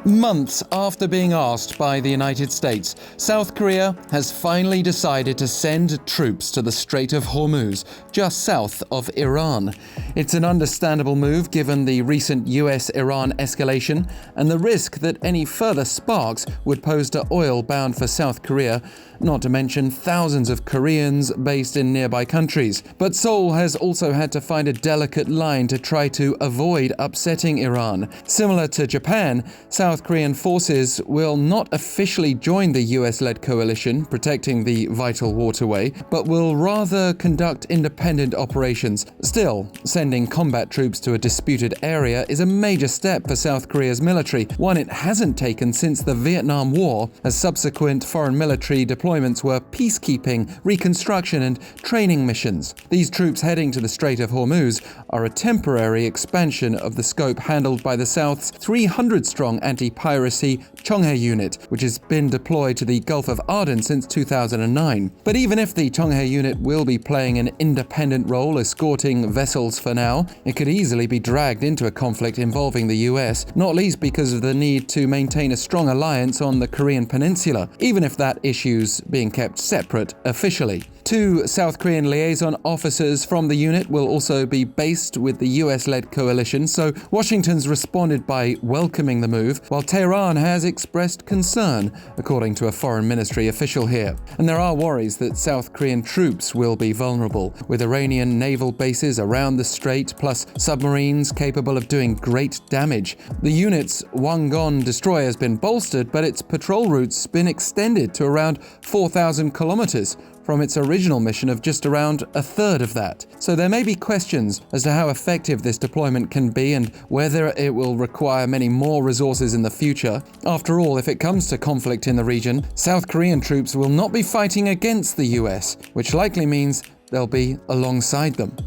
Months after being asked by the United States, South Korea has finally decided to send troops to the Strait of Hormuz, just south of Iran. It's an understandable move given the recent U.S Iran escalation and the risk that any further sparks would pose to oil bound for South Korea, not to mention thousands of Koreans based in nearby countries. But Seoul has also had to find a delicate line to try to avoid upsetting Iran. Similar to Japan, South Korean forces will not officially join the US-led coalition protecting the vital waterway, but will rather conduct independent operations. Still, sending combat troops to a disputed area is a major step for South Korea's military, one it hasn't taken since the Vietnam War, as subsequent foreign military deployments were peacekeeping, reconstruction and training missions. These troops heading to the Strait of Hormuz are a temporary expansion of the scope handled by the South's 300-strong anti-piracy Cheonghae unit, which has been deployed to the Gulf of Aden since 2009. But even if the Cheonghae unit will be playing an independent role escorting vessels for now, it could easily be dragged into a conflict involving the US, not least because of the need to maintain a strong alliance on the Korean peninsula, even if that issue's being kept separate officially. 2 South Korean liaison officers from the unit will also be based with the US-led coalition, so Washington's responded by welcoming the move, while Tehran has expressed concern, according to a foreign ministry official here. And there are worries that South Korean troops will be vulnerable, with Iranian naval bases around the strait, plus submarines capable of doing great damage. The unit's Hwanggon destroyer has been bolstered, but its patrol route's been extended to around 4,000 kilometers, from its original mission of just around a third of that. So there may be questions as to how effective this deployment can be and whether it will require many more resources in the future. After all, if it comes to conflict in the region, South Korean troops will not be fighting against the US, which likely means they'll be alongside them.